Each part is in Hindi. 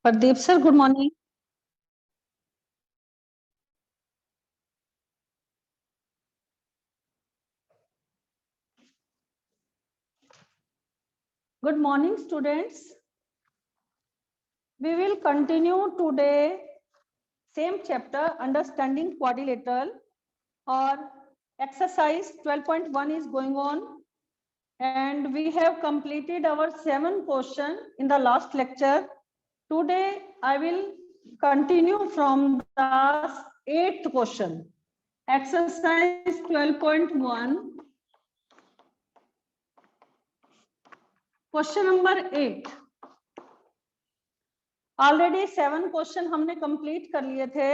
Pradeep sir, good morning. Good morning, students. We will continue today same chapter, understanding quadrilateral, or exercise 12.1 is going on, and we have completed our 7 question in the last lecture. Today I will continue from the 8th question, exercise 12.1. Question number 8। Already 7 question हमने कंप्लीट कर लिए थे।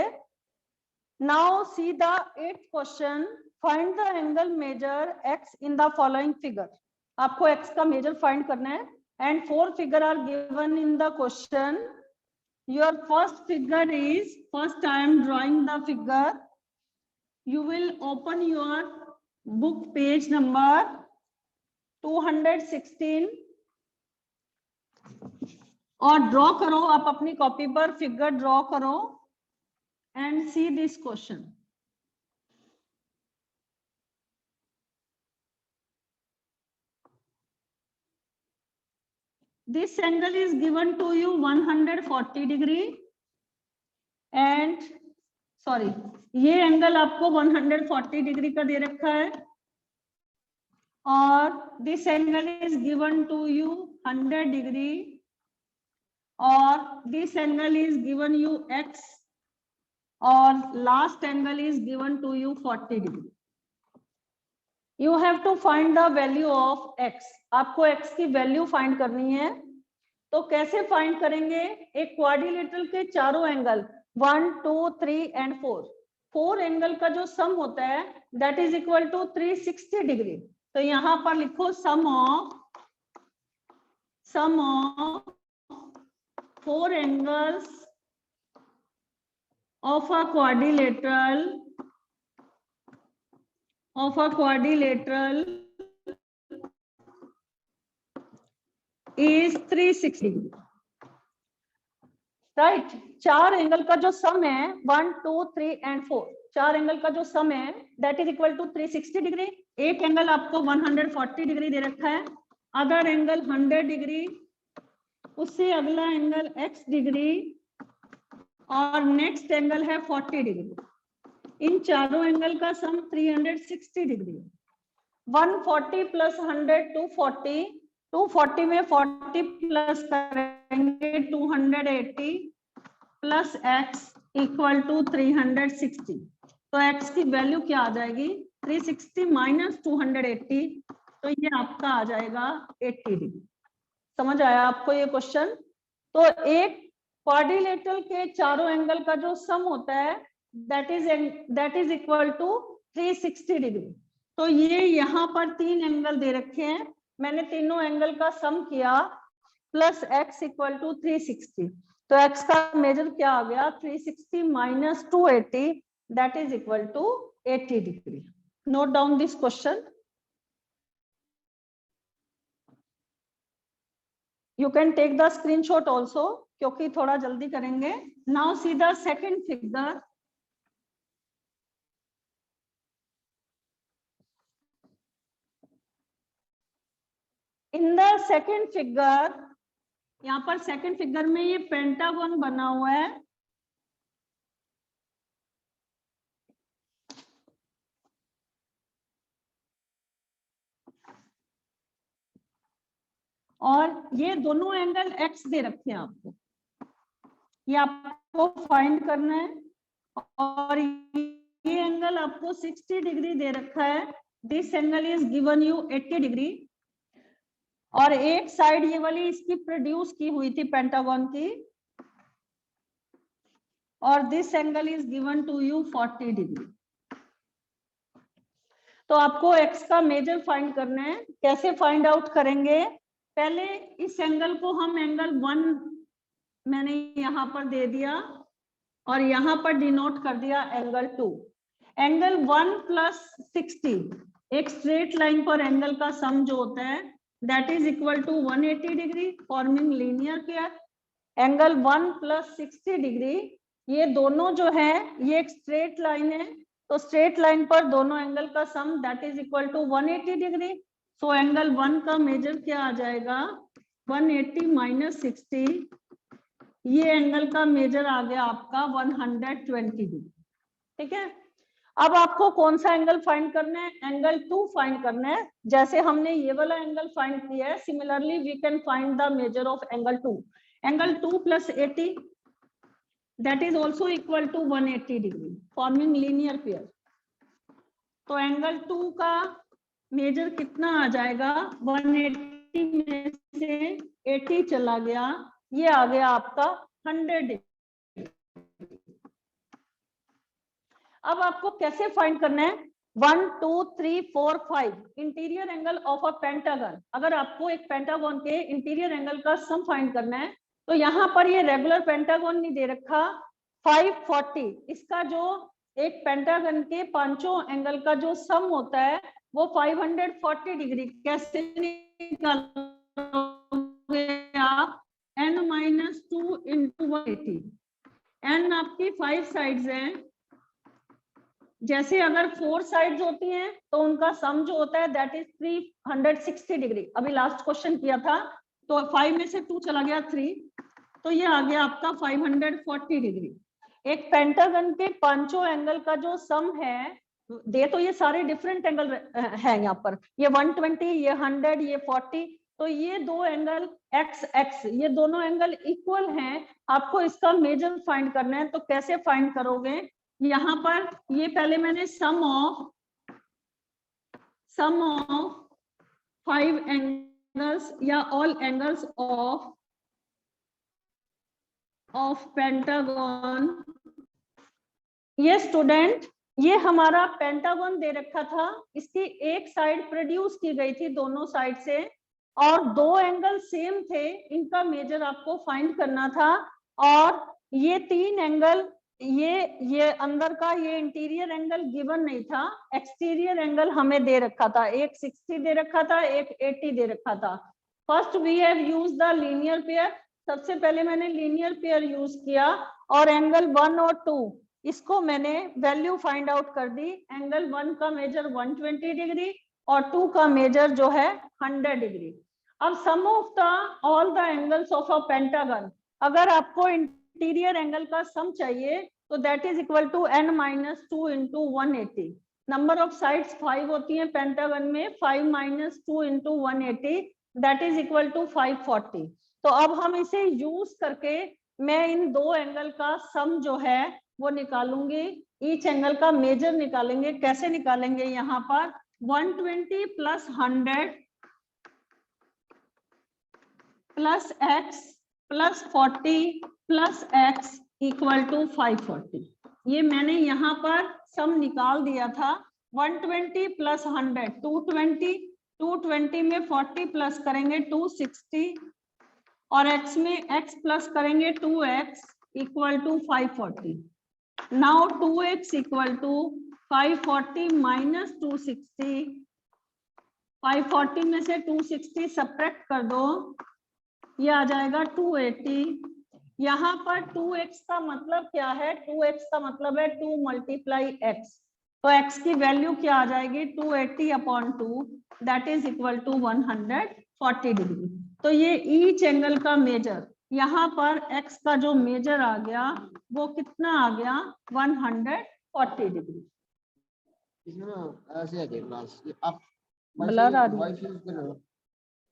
Now see the 8th question, find the angle measure x in the following figure. आपको x का मेजर फाइंड करना है and 4 figure are given in the question. Your first figure is, first I am drawing the figure. You will open your book page number 216 और ड्रॉ करो। आप अपनी कॉपी पर फिगर ड्रॉ करो and see this question. This angle is given to you 140 degree and sorry, ये एंगल आपको 140 डिग्री का दे रखा है और this angle is given to you 100 degree और this angle is given you x और last angle is given to you 40 degree. You have to find the value of x। आपको x की वैल्यू फाइंड करनी है। तो कैसे फाइंड करेंगे? एक क्वाड्रिलेटरल के चारों एंगल 1, 2, 3 एंड 4 एंगल का जो सम होता है that is equal to 360 degree. तो यहां पर लिखो sum of 4 angles of a quadrilateral is 360 degree, right. 4 angle का जो सम है 1, 2, 3 एंड 4, 4 एंगल का जो सम है that is equal to 360 degree. एक एंगल आपको 140 डिग्री दे रखा है, अदर एंगल 100 डिग्री, उससे अगला एंगल x डिग्री और नेक्स्ट एंगल है 40 डिग्री। इन चारों एंगल का सम 360 डिग्री। 140 प्लस 100 240, 240 में 40 प्लस करेंगे 280 प्लस x इक्वल टू 360। तो x की वैल्यू क्या आ जाएगी? 360 माइनस 280, तो ये आपका आ जाएगा 80 डिग्री। समझ आया आपको ये क्वेश्चन? तो एक क्वाड्रिलेटरल के चारों एंगल का जो सम होता है that is equal to 360 degree. तो ये यहाँ पर 3 एंगल दे रखे हैं, मैंने तीनों एंगल का सम किया प्लस x इक्वल टू 360। तो x का मेजर क्या आ गया? 360 minus 280 that is equal to 80 degree. Note down this question. You can take the screenshot also, क्योंकि थोड़ा जल्दी करेंगे। Now see the second figure. In the second figure, यहाँ पर सेकंड फिगर में ये पेंटागन बना हुआ है और ये दोनों एंगल x दे रखे हैं आपको, ये आपको फाइंड करना है। और ये एंगल आपको 60 डिग्री दे रखा है, this angle is given you 80 degree. और एक साइड ये वाली इसकी प्रोड्यूस की हुई थी पेंटागन की, और this angle is given to you 40 degree. तो आपको x का मेजर फाइंड करना है। कैसे फाइंड आउट करेंगे? पहले इस एंगल को हम एंगल 1 मैंने यहां पर दे दिया और यहां पर डिनोट कर दिया एंगल 2। एंगल 1 प्लस 60, एक स्ट्रेट लाइन पर एंगल का सम जो होता है that is equal to 180 degree, forming linear pair. Angle 1 + 60 degree, ये दोनों जो है ये एक स्ट्रेट लाइन है, तो स्ट्रेट लाइन पर दोनों एंगल का sum that is equal to 180 degree. So angle 1 का मेजर क्या आ जाएगा, 180 - 60, ये एंगल का मेजर आ गया आपका 120 डिग्री। ठीक है, अब आपको कौन सा एंगल फाइंड करना है, एंगल 2 फाइंड करना है। जैसे हमने ये वाला एंगल फाइंड किया है, similarly we can find the measure of angle 2। Angle 2 + 80 that is also equal to 180 degree, forming linear pair। तो एंगल 2 का मेजर कितना आ जाएगा, 180 में से 80 चला गया, ये आ गया आपका 100 डिग्री। अब आपको कैसे फाइंड करना है, 1 2 3 4 5 interior angle of a pentagon. अगर आपको एक पेंटागन के इंटीरियर एंगल का सम फाइंड करना है, तो यहाँ पर ये रेगुलर पेंटागन नहीं दे रखा, 540, इसका जो एक पेंटागन के पांचों एंगल का जो सम होता है वो 540 डिग्री। कैसे निकालोगे आप, n - 2 × 180, n आपकी 5 साइड्स हैं, जैसे अगर 4 साइड्स होती हैं तो उनका सम जो होता है दैट इज 360 डिग्री। अभी लास्ट क्वेश्चन किया था तो 5 में से 2 चला गया 3, तो ये आ गया आपका 540 डिग्री। एक पेंटागन के पांचों एंगल का जो सम है, दे तो ये सारे डिफरेंट एंगल है यहाँ पर, ये 120, ये 100, ये 40, तो ये दो एंगल एक्स एक्स, ये दोनों एंगल इक्वल हैं। आपको इसका मेजर फाइंड करना है, तो कैसे फाइंड करोगे, यहाँ पर ये पहले मैंने सम ऑफ 5 एंगल्स या ऑल एंगल्स ऑफ पेंटागन। ये स्टूडेंट, ये हमारा पेंटागन दे रखा था, इसकी एक साइड प्रोड्यूस की गई थी दोनों साइड से, और दो एंगल सेम थे, इनका मेजर आपको फाइंड करना था। और ये 3 एंगल, ये अंदर का ये इंटीरियर एंगल गिवन नहीं था, एक्सटीरियर एंगल हमें दे रखा था, एक 60 दे रखा था, एक 80 दे रखा था। First we have use the linear pair, सबसे पहले मैंने लीनियर पेयर यूज किया, और एंगल 1 और 2 इसको मैंने वैल्यू फाइंड आउट कर दी। एंगल 1 का मेजर 120 डिग्री और 2 का मेजर जो है 100 डिग्री। अब sum of the all the angles of a pentagon, अगर आपको इंटीरियर एंगल का सम चाहिए तो that is equal to n - 2 × 180। Number of sides 5 होती हैं पेंटागन में, 5 - 2 × 180 दैट इज इक्वल टू 540। तो अब हम इसे यूज करके मैं इन दो एंगल का सम जो है वो निकालूंगी, ईच एंगल का मेजर निकालेंगे। कैसे निकालेंगे, यहाँ पर 120 + 100 + x + 40 + x = 540। ये मैंने यहाँ पर सम निकाल दिया था। 120 + 100 220, 220 में 40 प्लस करेंगे 260, और x में x प्लस करेंगे 2x = 540। नाउ 2x = 540 - 260, 540 में से 260 सब्ट्रैक्ट कर दो, ये आ जाएगा 280। यहाँ पर 2x का मतलब क्या है, 2x का मतलब है 2 × x, तो x की वैल्यू क्या आ जाएगी, 280/2 that is equal to 140 degree. तो ये ईच एंगल का मेजर, यहाँ पर x का जो मेजर आ गया वो कितना आ गया, 140 डिग्री। ऐसे है क्लास आप ब्लर आ रही है,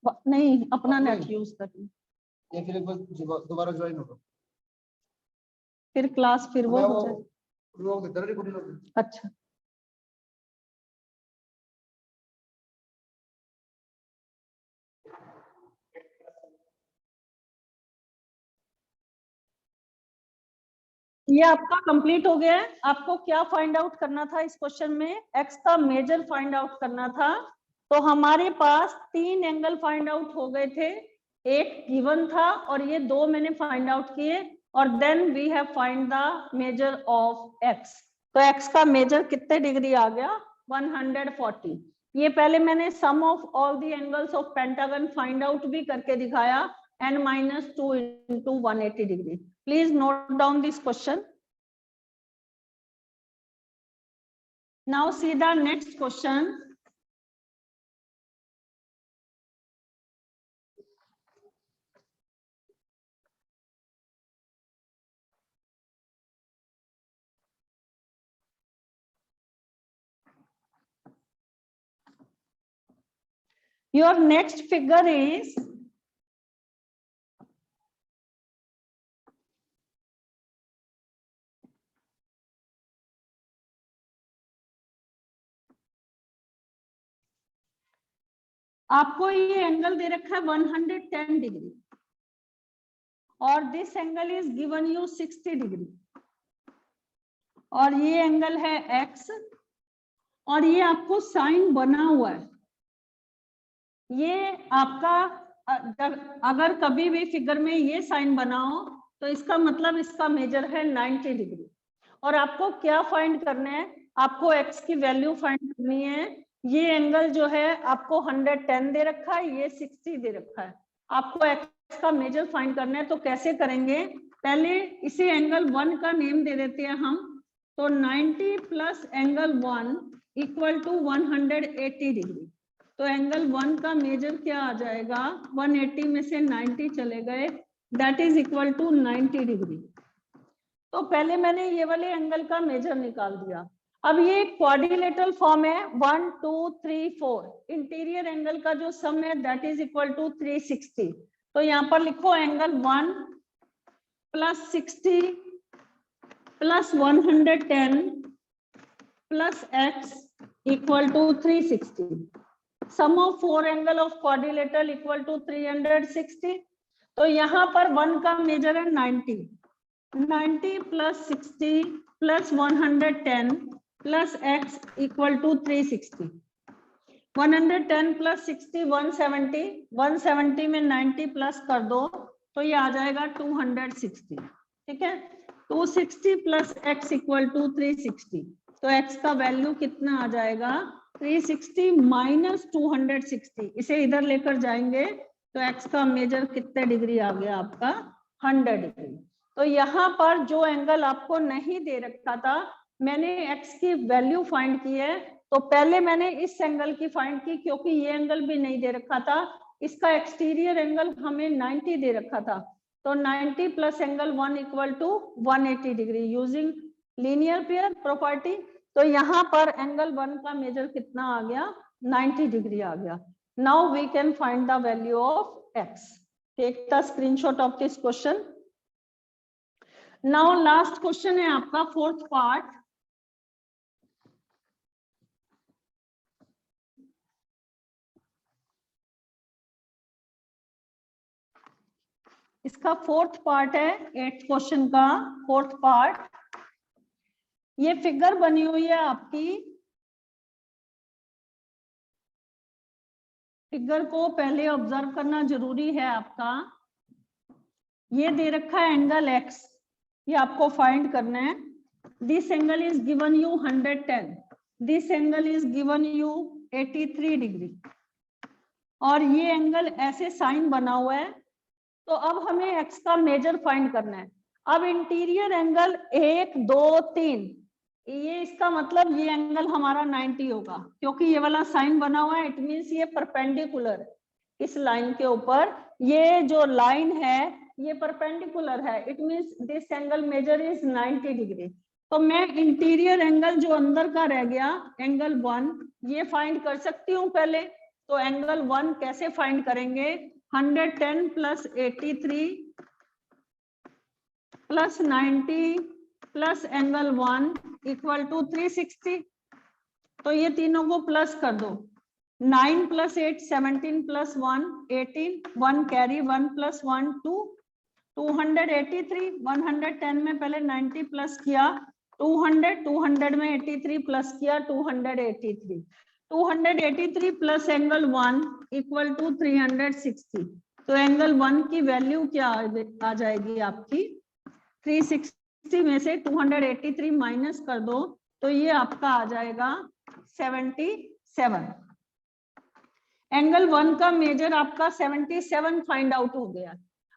नहीं अपना नेट यूज करिए, या फिर एक बार दोबारा ज्वाइन होगा, फिर क्लास फिर वो हो जाए। रोक देता है रिकॉर्डिंग। अच्छा, ये आपका कंप्लीट हो गया है। आपको क्या फाइंड आउट करना था इस क्वेश्चन में, एक्स का मेजर फाइंड आउट करना था। तो हमारे पास 3 एंगल फाइंड आउट हो गए थे, एक गिवन था और ये 2 मैंने फाइंड आउट किए, और then we have find the measure of x. तो एक्स का मेजर कितने डिग्री आ गया, 140। ये पहले मैंने sum of all the angles of pentagon find out भी करके दिखाया। and minus 2 into 180 degree. Please note down this question. Now see the next question. Your next figure is आपको ये एंगल दे रखा है 110 डिग्री और this angle is given you 60 degree और ये एंगल है x और ये आपको साइन बना हुआ है। ये आपका अगर कभी भी फिगर में ये साइन बना हो तो इसका मतलब इसका मेजर है 90 डिग्री और आपको क्या फाइंड करना है, आपको x की वैल्यू फाइंड करनी है। ये एंगल जो है आपको 110 दे रखा है, ये 60 दे रखा है, आपको x का मेजर फाइंड करना है। तो कैसे करेंगे, पहले इसे एंगल 1 का नेम दे देते हैं हम। तो 90 plus angle 1 equal to 180 degree. तो एंगल 1 का मेजर क्या आ जाएगा, 180 में से 90 चले गए, that is equal to 90 degree. तो पहले मैंने ये वाले एंगल का मेजर निकाल दिया। अब ये क्वाड्रिलेटरल फॉर्म है, 1 2 3 4, इंटीरियर एंगल का जो सम है दैट इज इक्वल टू 360। तो यहाँ पर लिखो angle 1 plus 60 plus 110 plus x equal to 360। Sum of 4 angle of quadrilateral equal to 360। तो यहाँ पर 1 का मेजर है 90, 90 plus 60 plus 110 plus x equal to 360। 110 plus 60 170, 170 में 90 प्लस कर दो तो ये आ जाएगा 260। ठीक है, 260 प्लस x इक्वल टू 360। तो x का वैल्यू कितना आ जाएगा, 360 माइनस 260। इसे इधर लेकर जाएंगे तो x का मेजर कितने डिग्री आ गया आपका, 100 डिग्री। तो यहाँ पर जो एंगल आपको नहीं दे रखा था, मैंने x की वैल्यू फाइंड की है। तो पहले मैंने इस एंगल की फाइंड की क्योंकि ये एंगल भी नहीं दे रखा था। इसका एक्सटीरियर एंगल हमें 90 दे रखा था। तो 90 plus angle 1 equal to 180 degree using linear pair property. तो यहाँ पर एंगल 1 का मेजर कितना आ गया, 90 डिग्री आ गया। Now we can find the value of x। Take the screenshot of this question. Now last question है आपका फोर्थ पार्ट। इसका फोर्थ पार्ट है 8th क्वेश्चन का फोर्थ पार्ट। ये फिगर बनी हुई है आपकी, फिगर को पहले ऑब्जर्व करना जरूरी है आपका। ये दे रखा है एंगल x, ये आपको फाइंड करना है। This angle is given you 110, this angle is given you 83 degree और ये एंगल ऐसे साइन बना हुआ है। तो अब हमें x का मेजर फाइंड करना है। अब इंटीरियर एंगल 1 2 3, ये इसका मतलब ये एंगल हमारा 90 होगा क्योंकि ये वाला साइन बना हुआ है। इट मींस ये परपेंडिकुलर है इस लाइन के ऊपर, ये जो लाइन है ये परपेंडिकुलर है। It means this angle measure is 90 degree. तो मैं इंटीरियर एंगल जो अंदर का रह गया एंगल 1, ये फाइंड कर सकती हूँ पहले। तो एंगल 1 कैसे फाइंड करेंगे, 110 plus 83 plus 90 plus angle 1 equal to 360। तो ये तीनों को प्लस कर दो, 9 प्लस 8 17 प्लस 1 18, 1 कैरी 1 प्लस 1 2, 283। 110 में पहले 90 प्लस किया 200, 200 में 83 प्लस किया 283, 283 प्लस एंगल 1 इक्वल टू 360। तो एंगल 1 की वैल्यू क्या आ जाएगी आपकी, 360 में से 283 माइनस कर दो तो ये आपका आ जाएगा 77। एंगल 1 का मेजर आपका 77 फाइंड आउट हो गया।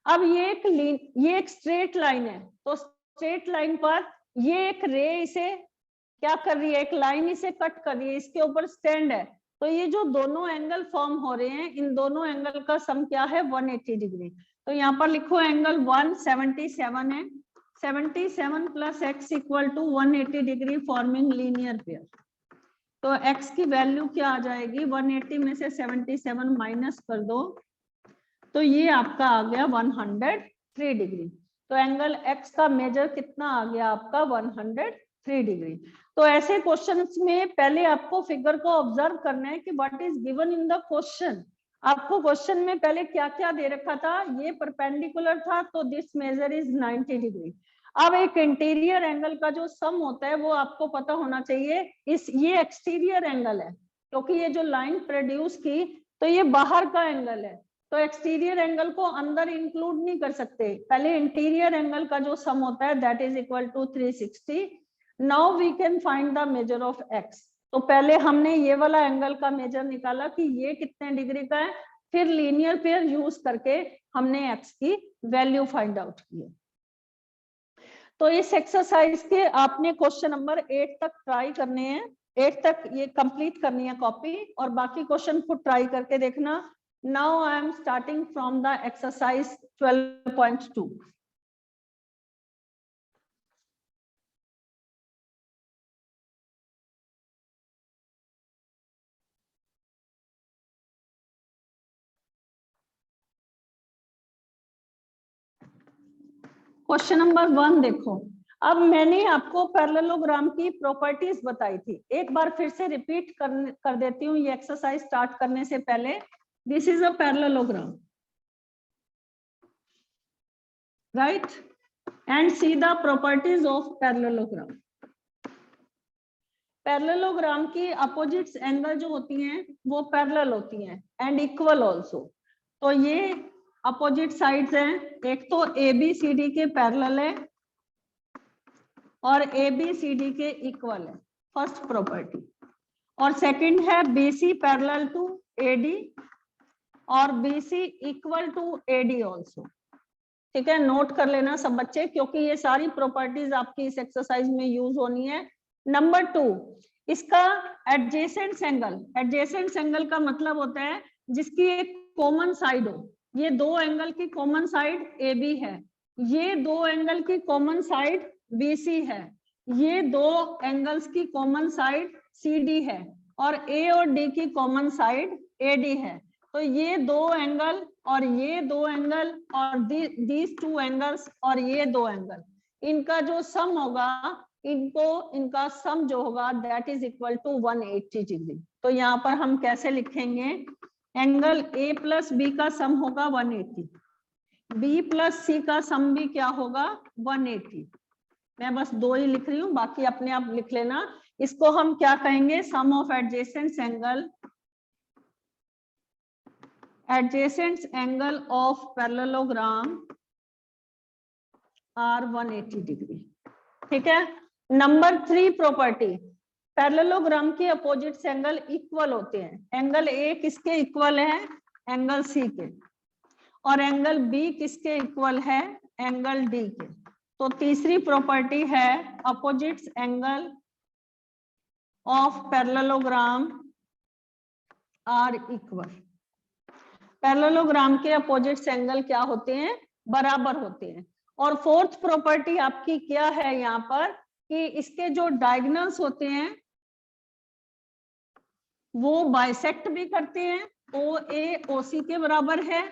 अब ये एक स्ट्रेट लाइन है, तो स्ट्रेट लाइन पर ये एक रे इसे क्या कर रही है, एक लाइन इसे कट कर रही है, इसके ऊपर स्टैंड है, तो ये जो दोनों एंगल फॉर्म हो रहे हैं, इन दोनों एंगल का सम क्या है, 180 डिग्री। तो यहाँ पर लिखो एंगल 177 है, 77 plus x equal to 180 degree forming linear pair. तो x की वैल्यू क्या आ जाएगी, 180 में से 77 माइनस कर दो, तो ये आपका आ गया 103 डिग्री। तो एंगल x का मेजर कितना आ गया आपका, 103 डिग्री। तो ऐसे क्वेश्चंस में पहले आपको फिगर को ऑब्जर्व करना है कि what is given in the question. आपको क्वेश्चन में पहले क्या क्या दे रखा था, ये परपेंडिकुलर था, तो दिस मेजर इज 90 डिग्री। अब एक इंटीरियर एंगल का जो सम होता है वो आपको पता होना चाहिए। ये एक्सटीरियर एंगल है, क्योंकि ये जो लाइन प्रोड्यूस की तो ये बाहर का एंगल है, तो एक्सटीरियर एंगल को अंदर इंक्लूड नहीं कर सकते। पहले इंटीरियर एंगल का जो सम होता है that is equal to 360। Now we can find the measure of x. तो पहले हमने ये वाला एंगल का मेजर निकाला कि ये कितने डिग्री का है, फिर लीनियर पेयर यूज करके हमने एक्स की वैल्यू फाइंड आउट की। तो इस एक्सरसाइज के आपने क्वेश्चन नंबर 8 तक ट्राई करने हैं, 8 तक ये कंप्लीट करनी है कॉपी, और बाकी क्वेश्चन खुद ट्राई करके देखना। Now I am starting from the exercise 12.2। Question number 1 देखो। अब मैंने आपको पैरेललोग्राम की प्रॉपर्टीज बताई थी, एक बार फिर से रिपीट कर देती हूँ ये एक्सरसाइज स्टार्ट करने से पहले। This is a parallelogram, right, and see the properties of parallelogram. Parallelogram की अपोजिट्स एंगल जो होती हैं वो पैरेलल होती हैं एंड इक्वल आल्सो। तो ये अपोजिट साइड्स हैं, एक तो ABCD के पैरेलल है और ABCD के इक्वल है, फर्स्ट प्रॉपर्टी। और सेकंड है BC पैरेलल टू AD और BC equal to AD also. ठीक है, नोट कर लेना सब बच्चे, क्योंकि ये सारी प्रॉपर्टीज आपकी इस एक्सरसाइज में यूज होनी है। नंबर 2, इसका एडजेसेंट एंगल। एडजेसेंट एंगल का मतलब होता है जिसकी एक कॉमन साइड हो। ये दो एंगल की कॉमन साइड AB है, ये दो एंगल की कॉमन साइड BC है, ये दो एंगल्स की कॉमन साइड CD है, और A और D की कॉमन साइड AD है। तो ये दो एंगल और ये दो एंगल और दीज टू एंगल्स और ये दो एंगल, इनका जो सम होगा, इनका सम जो होगा that is equal to 180 degree. तो यहाँ पर हम कैसे लिखेंगे, एंगल A प्लस B का सम होगा 180, B प्लस C का सम भी क्या होगा 180। मैं बस दो ही लिख रही हूँ, बाकी अपने आप लिख लेना। इसको हम क्या कहेंगे, sum of adjacent angle of parallelogram are 180 degree. ठीक है। नंबर 3 प्रॉपर्टी, पैरेललोग्राम के अपोजिट एंगल इक्वल होते हैं। एंगल A किसके इक्वल है, एंगल C के, और एंगल B किसके इक्वल है, एंगल D के। तो तीसरी प्रॉपर्टी है opposite angle of parallelogram are equal. Parallelogram के अपोजिट एंगल क्या होते हैं, बराबर होते हैं। और फोर्थ प्रॉपर्टी आपकी क्या है यहाँ पर, कि इसके जो डायगोनल्स होते हैं वो बाइसेक्ट भी करते हैं। OA OC के बराबर है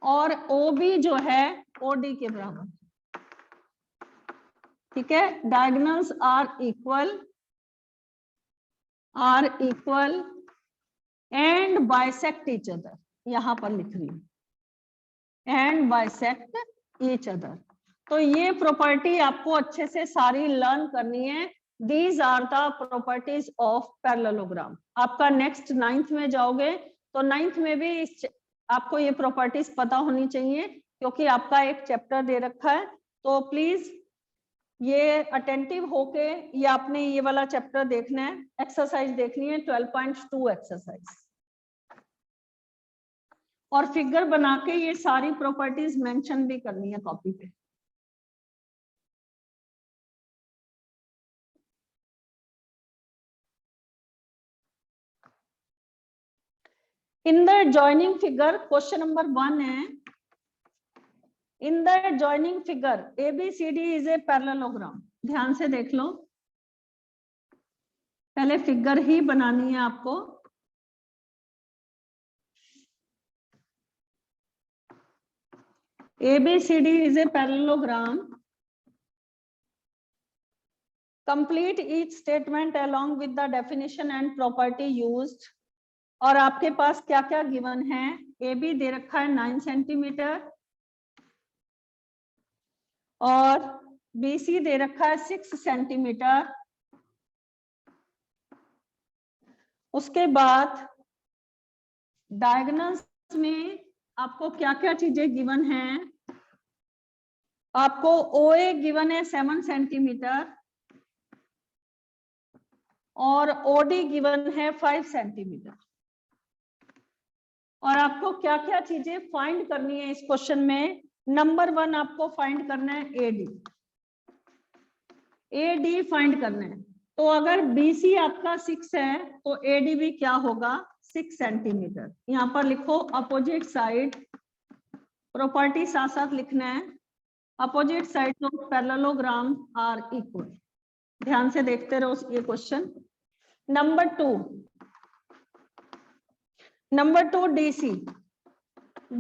और OB जो है OD के बराबर। ठीक है, diagonals are equal and bisect each other. यहां पर लिख रही हूं, एंड बाइसेक्ट ईच अदर। तो ये प्रॉपर्टी आपको अच्छे से सारी लर्न करनी है। These are the properties of parallelogram. आपका नेक्स्ट 9th में जाओगे तो 9th में भी आपको ये प्रॉपर्टीज पता होनी चाहिए, क्योंकि आपका एक चैप्टर दे रखा है। तो प्लीज ये अटेंटिव होके ये आपने ये वाला चैप्टर देखना है, एक्सरसाइज देखनी है 12.2 एक्सरसाइज। और फिगर बना के ये सारी प्रॉपर्टीज मेंशन भी करनी है कॉपी पे। In the joining figure question number 1 है, in the joining figure ABCD is a parallelogram. ध्यान से देख लो, पहले फिगर ही बनानी है आपको। ABCD is a parallelogram. Complete each statement along with the definition and property used. और आपके पास क्या क्या गिवन है? AB दे रखा है 9 सेंटीमीटर और BC दे रखा है 6 सेंटीमीटर। उसके बाद डायगोनल्स में आपको क्या क्या चीजें गिवन हैं? आपको OA गिवन है 7 सेंटीमीटर और OD गिवन है 5 सेंटीमीटर। और आपको क्या क्या चीजें फाइंड करनी है इस क्वेश्चन में? नंबर 1 आपको फाइंड करना है AD। AD फाइंड करना है। तो अगर BC आपका 6 है तो AD भी क्या होगा? 6 सेंटीमीटर। यहाँ पर लिखो अपोजिट साइड, प्रॉपर्टी साथ साथ लिखना है। Opposite side of parallelogram are equal. ध्यान से देखते रहो ये क्वेश्चन। Number 2 DC।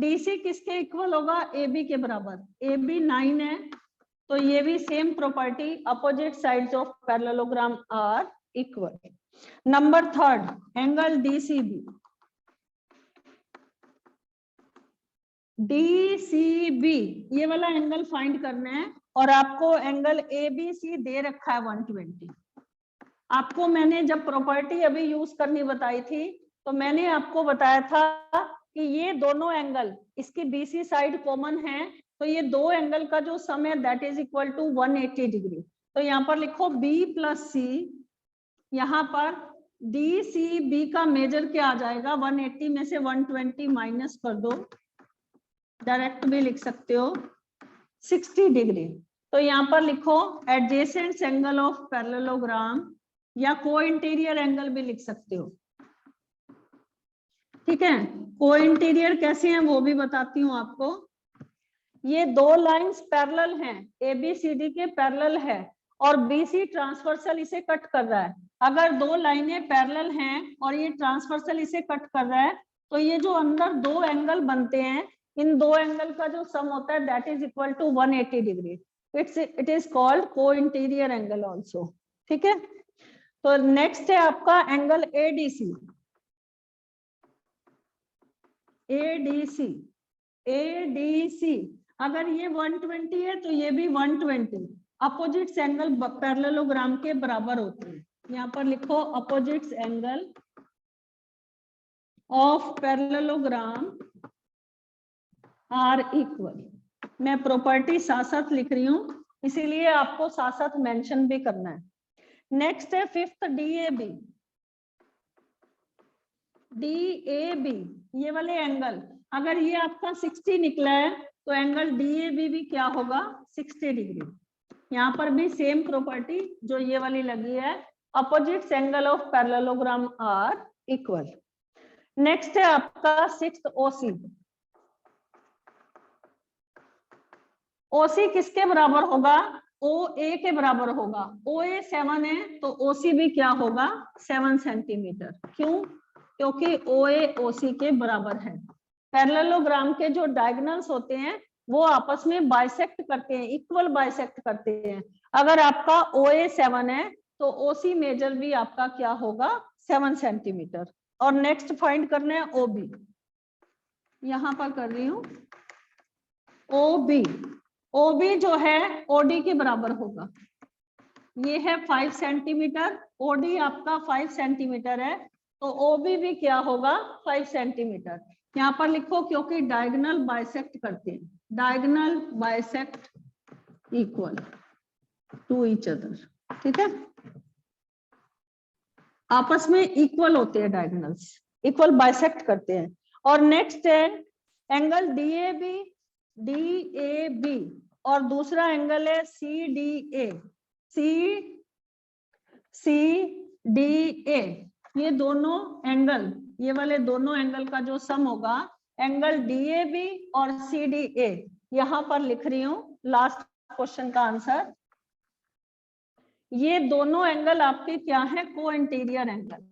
DC किसके इक्वल होगा? AB के बराबर। AB 9 है तो ये भी same property, opposite sides of parallelogram are equal. Number 3 angle DCB। DCB ये वाला एंगल फाइंड करना है और आपको एंगल ABC दे रखा है 120। आपको मैंने जब प्रॉपर्टी अभी यूज करनी बताई थी तो मैंने आपको बताया था कि ये दोनों एंगल, इसकी BC साइड कॉमन है तो ये दो एंगल का जो सम है that is equal to 180 degree. तो यहाँ पर लिखो B + C। यहाँ पर DCB का मेजर क्या आ जाएगा? 180 में से 120 माइनस कर दो, डायरेक्ट भी लिख सकते हो 60 डिग्री। तो यहाँ पर लिखो एडजेसेंट एंगल ऑफ पैरेललोग्राम या को इंटीरियर एंगल भी लिख सकते हो। ठीक है, को इंटीरियर कैसे हैं वो भी बताती हूँ आपको। ये दो लाइंस पैरेलल हैं, ABCD के पैरेलल है और BC ट्रांसवर्सल इसे कट कर रहा है। अगर दो लाइनें पैरेलल हैं और ये ट्रांसवर्सल इसे कट कर रहा है तो ये जो अंदर दो एंगल बनते हैं, इन दो एंगल का जो सम होता है that is equal to 180 degree. It is called co interior angle also. ठीक है, तो नेक्स्ट है आपका एंगल ADC। ADC अगर ये 120 है तो ये भी 120। अपोजिट्स एंगल पैरेललोग्राम के बराबर होते हैं। यहाँ पर लिखो opposites angle of parallelogram are equal. मैं प्रॉपर्टी साथ साथ लिख रही हूँ इसीलिए आपको साथ साथ मेंशन भी करना है। नेक्स्ट है 5th DAB। ये वाले एंगल अगर ये आपका 60 निकला है तो एंगल DAB भी क्या होगा? 60 डिग्री। यहाँ पर भी सेम प्रॉपर्टी जो ये वाली लगी है, opposite angle of parallelogram are equal. Next है आपका 6th OC किसके बराबर होगा? OA के बराबर होगा। OA 7 है तो OC भी क्या होगा? 7 सेंटीमीटर। क्यों? क्योंकि OA OC के बराबर है। पैरेललोग्राम के जो डायगोनल्स होते हैं वो आपस में बाइसेक्ट करते हैं, इक्वल बाइसेक्ट करते हैं। अगर आपका OA 7 है तो OC मेजर भी आपका क्या होगा? 7 सेंटीमीटर। और नेक्स्ट फाइंड करना है OB। यहां पर कर रही हूं OB जो है OD के बराबर होगा। ये है 5 सेंटीमीटर, OD आपका 5 सेंटीमीटर है तो OB भी क्या होगा? 5 सेंटीमीटर। यहाँ पर लिखो क्योंकि डायगोनल बाइसेक्ट करते हैं, diagonal bisect equal to each other. ठीक है, आपस में इक्वल होते हैं डायगोनल्स, इक्वल बाइसेक्ट करते हैं। और नेक्स्ट है एंगल DAB और दूसरा एंगल है CDA। ये दोनों एंगल, ये वाले दोनों एंगल का जो सम होगा, एंगल DAB और CDA, यहां पर लिख रही हूं लास्ट क्वेश्चन का आंसर। ये दोनों एंगल आपके क्या है? को interior angle.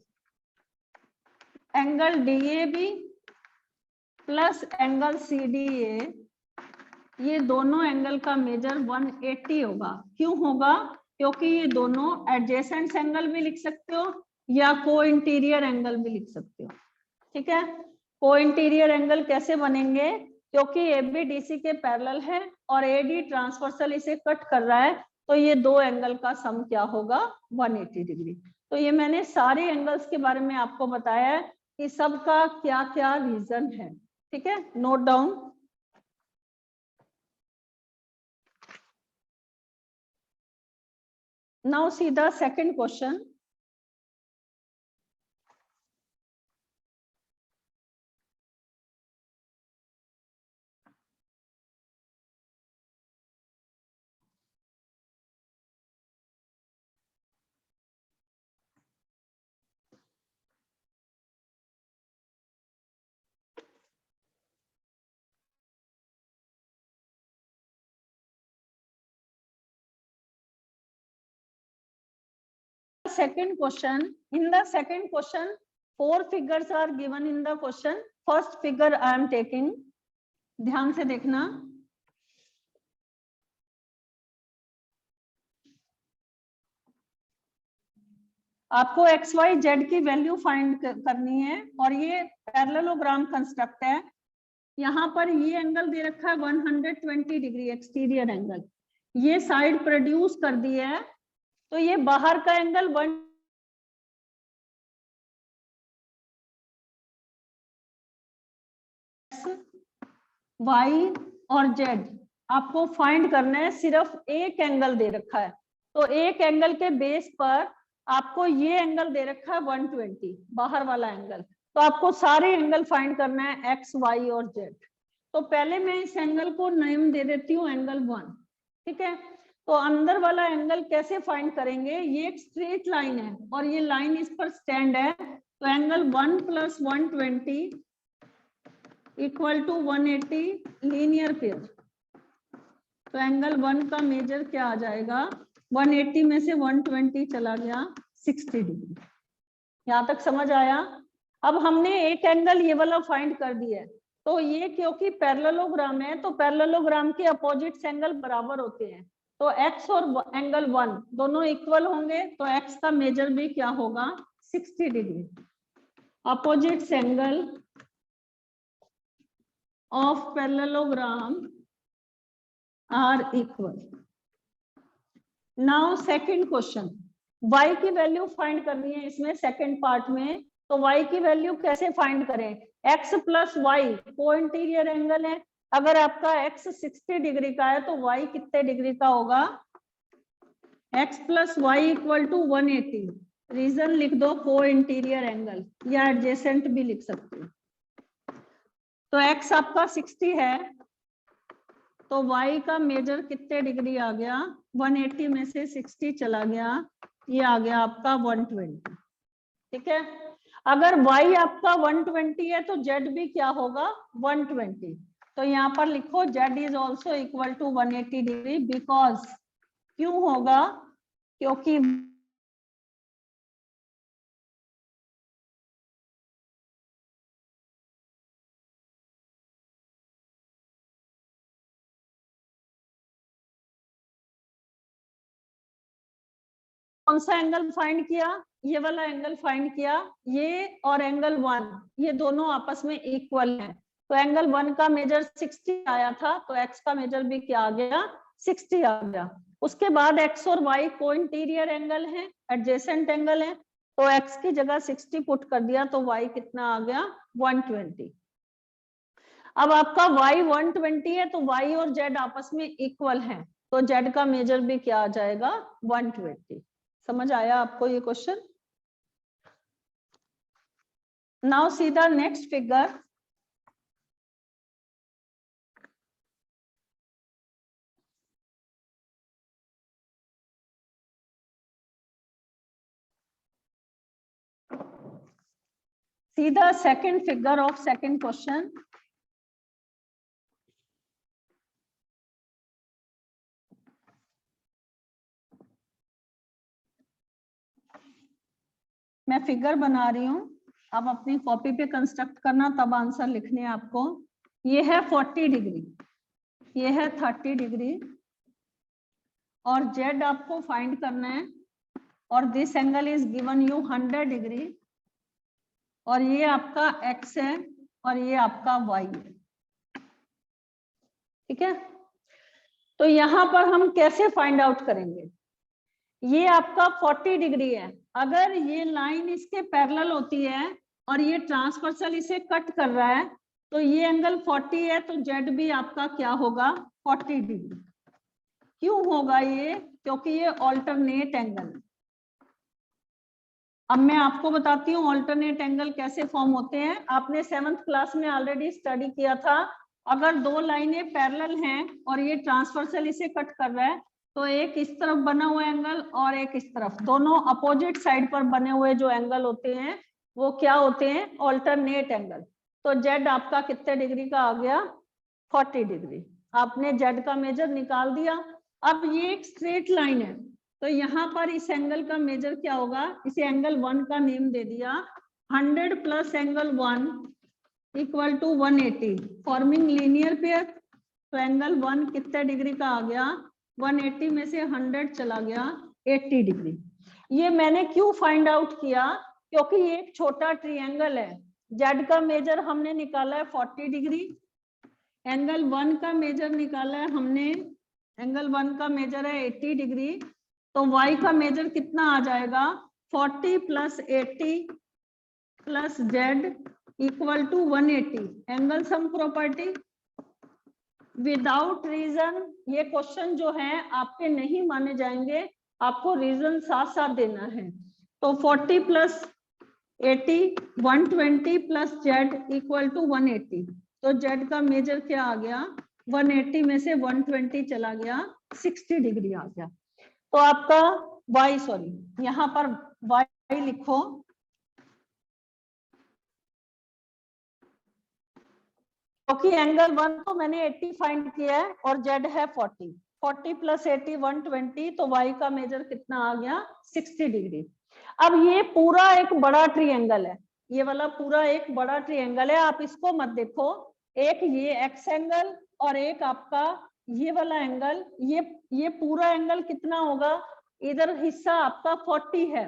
Angle DAB plus angle CDA, ये दोनों एंगल का मेजर 180 होगा। क्यों होगा? क्योंकि ये दोनों एडजेसेंट एंगल भी लिख सकते हो या को इंटीरियर एंगल भी लिख सकते हो। ठीक है, को इंटीरियर एंगल कैसे बनेंगे? क्योंकि AB DC के पैरेलल है और AD ट्रांसवर्सल इसे कट कर रहा है, तो ये दो एंगल का सम क्या होगा? 180 डिग्री। तो ये मैंने सारे एंगल्स के बारे में आपको बताया है कि सबका क्या क्या रीजन है। ठीक है, note down. Now see the second question. Second question. In the second question, 4 figures are given in the question. First figure I am taking. ध्यान से देखना। आपको एक्स वाई जेड की वैल्यू फाइंड करनी है और ये पैरेललोग्राम कंस्ट्रक्ट है। यहाँ पर ये एंगल दे रखा है 120 डिग्री एक्सटीरियर एंगल, ये साइड प्रोड्यूस कर दी है, तो ये बाहर का एंगल 1 वाई और जेड आपको फाइंड करना है। सिर्फ एक एंगल दे रखा है, तो एक एंगल के बेस पर आपको ये एंगल दे रखा है 120, बाहर वाला एंगल, तो आपको सारे एंगल फाइंड करना है एक्स वाई और जेड। तो पहले मैं इस एंगल को नेम दे देती हूँ एंगल 1। ठीक है, तो अंदर वाला एंगल कैसे फाइंड करेंगे? ये एक स्ट्रेट लाइन है और ये लाइन इस पर स्टैंड है, तो angle 1 + 120 equal to 180 linear pair. तो एंगल 1 का मेजर क्या आ जाएगा? 180 में से 120 चला गया 60 डिग्री। यहां तक समझ आया? अब हमने एक एंगल ये वाला फाइंड कर दिया है, तो ये क्योंकि पैरेललोग्राम है तो पैरेललोग्राम के अपोजिट एंगल बराबर होते हैं, तो x और एंगल 1 दोनों इक्वल होंगे, तो x का मेजर भी क्या होगा? 60 degree. Opposite angle of parallelogram are equal. Now second question, y की वैल्यू फाइंड करनी है इसमें सेकंड पार्ट में। तो y की वैल्यू कैसे फाइंड करें? x + y को इंटीरियर एंगल है, अगर आपका x 60 डिग्री का है तो y कितने डिग्री का होगा? x + y = 180। रीजन लिख दो को इंटीरियर एंगल, या एडजेसेंट भी लिख सकते हो। तो x आपका 60 है, तो y का मेजर कितने डिग्री आ गया? 180 में से 60 चला गया, ये आ गया आपका 120। ठीक है, अगर y आपका 120 है तो z भी क्या होगा? 120। तो यहाँ पर लिखो z is also equal to 180 degree. Because क्यों होगा? क्योंकि कौन सा एंगल फाइंड किया? ये वाला एंगल फाइंड किया। ये और एंगल 1 ये दोनों आपस में इक्वल हैं, तो एंगल 1 का मेजर 60 आया था, तो x का मेजर भी क्या आ गया? 60 आ गया। उसके बाद x और y को इंटीरियर एंगल है, एडजेसेंट एंगल है, तो x की जगह 60 पुट कर दिया, तो y कितना आ गया? 120। अब आपका y 120 है तो y और z आपस में इक्वल हैं, तो z का मेजर भी क्या आ जाएगा? 120। समझ आया आपको ये question? Now see the next figure. See the second figure of second question. मैं फिगर बना रही हूँ, आप अपनी कॉपी पे कंस्ट्रक्ट करना, तब आंसर लिखने हैं आपको। ये है 40 डिग्री, ये है 30 डिग्री, और जेड आपको फाइंड करना है, और this angle is given you 100 degree, और ये आपका एक्स है और ये आपका वाई है। ठीक है, तो यहां पर हम कैसे फाइंड आउट करेंगे? ये आपका 40 डिग्री है, अगर ये लाइन इसके पैरेलल होती है और ये ट्रांसवर्सल इसे कट कर रहा है, तो ये एंगल 40 है, तो जेड भी आपका क्या होगा? 40 डिग्री। क्यों होगा ये? क्योंकि ये ऑल्टरनेट एंगल है। अब मैं आपको बताती हूँ ऑल्टरनेट एंगल कैसे फॉर्म होते हैं। आपने 7th क्लास में ऑलरेडी स्टडी किया था। अगर दो लाइनें पैरेलल हैं और ये ट्रांसवर्सल इसे कट कर रहा है, तो एक इस तरफ बना हुआ एंगल और एक इस तरफ, दोनों अपोजिट साइड पर बने हुए जो एंगल होते हैं वो क्या होते हैं? Alternate angle. तो जेड आपका कितने डिग्री का आ गया? 40 डिग्री। आपने जेड का मेजर निकाल दिया। अब ये एक स्ट्रेट लाइन है, तो यहाँ पर इस एंगल का मेजर क्या होगा? इसे एंगल 1 का नेम दे दिया। 100 plus angle 1 equal to 180, forming linear pair. तो एंगल 1 कितने डिग्री का आ गया? 180 में से 100 चला गया 80 डिग्री। ये मैंने क्यों फाइंड आउट किया? क्योंकि ये एक छोटा ट्रायंगल है। जेड का मेजर हमने निकाला है 40 डिग्री, एंगल 1 का मेजर निकाला है हमने, एंगल 1 का मेजर है 80 डिग्री, तो y का मेजर कितना आ जाएगा? 40 plus 80 plus z equal to 180। Angle sum property without reason, ये क्वेश्चन जो है आपके नहीं माने जाएंगे, आपको रीजन साथ साथ देना है। तो 40 plus 80 120 plus z equal to 180। तो z का मेजर क्या आ गया? 180 में से 120 चला गया, 60 डिग्री आ गया। तो आपका y, सॉरी यहाँ पर y लिखो, क्योंकि एंगल 1 तो मैंने 80 फाइंड किया है और z है 40। 40 प्लस 80 120, तो y का मेजर कितना आ गया? 60 डिग्री। अब ये पूरा एक बड़ा ट्रायंगल है, ये वाला पूरा एक बड़ा ट्रायंगल है। आप इसको मत देखो, एक ये x एंगल और एक आपका ये वाला एंगल, ये पूरा एंगल कितना होगा? इधर हिस्सा आपका 40 है,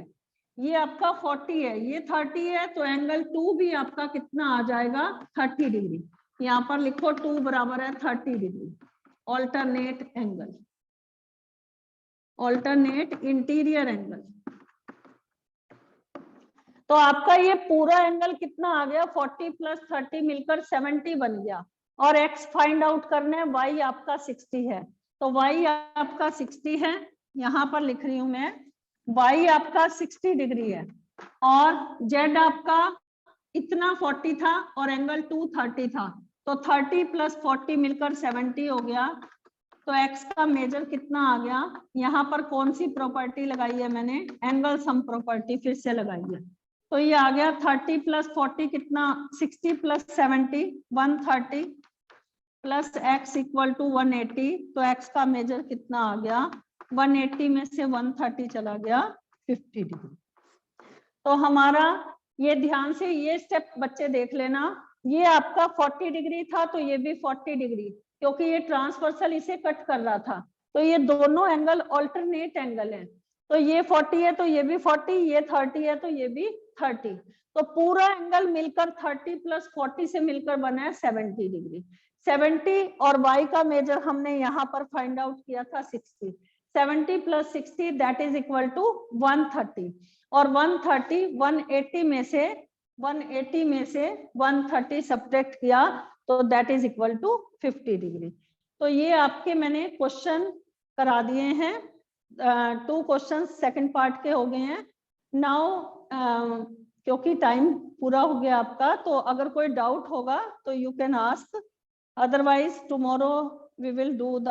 ये आपका 40 है, ये 30 है, तो एंगल 2 भी आपका कितना आ जाएगा? 30 डिग्री। यहाँ पर लिखो 2 बराबर है 30 degree. Alternate angle, alternate interior angle. तो आपका ये पूरा एंगल कितना आ गया? 40 प्लस 30 मिलकर 70 बन गया, और x फाइंड आउट करना है, y आपका 60 है, तो y आपका 60 है, यहाँ पर लिख रही हूं मैं, y आपका 60 डिग्री है, और z आपका इतना 40 था और एंगल 2 30 था, तो 30 प्लस 40 मिलकर 70 हो गया। तो x का मेजर कितना आ गया? यहाँ पर कौन सी प्रॉपर्टी लगाई है मैंने? एंगल सम प्रॉपर्टी फिर से लगाई है, तो ये आ गया 30 प्लस 40 कितना? 60 plus 70 130 plus x equal to 180, तो x का मेजर कितना आ गया? 180 में से 130 चला गया 50 डिग्री। तो हमारा ये ध्यान से ये स्टेप बच्चे देख लेना, ये आपका 40 डिग्री था, तो ये भी 40 डिग्री, क्योंकि ये ट्रांसवर्सल इसे कट कर रहा था, तो ये दोनों एंगल ऑल्टरनेट एंगल हैं। तो ये 40 है तो ये भी 40, ये 30 है तो ये भी 30, तो पूरा एंगल मिलकर 30 प्लस 40 से मिलकर बना है 70 डिग्री। 70 और y का मेजर हमने यहाँ पर फाइंड आउट किया था 60। 70 plus 60 that is equal to 130, और 130 180 में से 130 सब्ट्रैक्ट किया तो that is equal to 50 degree. तो ये आपके मैंने क्वेश्चन करा दिए हैं, 2 क्वेश्चन सेकंड पार्ट के हो गए हैं। नाउ क्योंकि टाइम पूरा हो गया आपका, तो अगर कोई डाउट होगा तो you can ask, otherwise tomorrow we will do the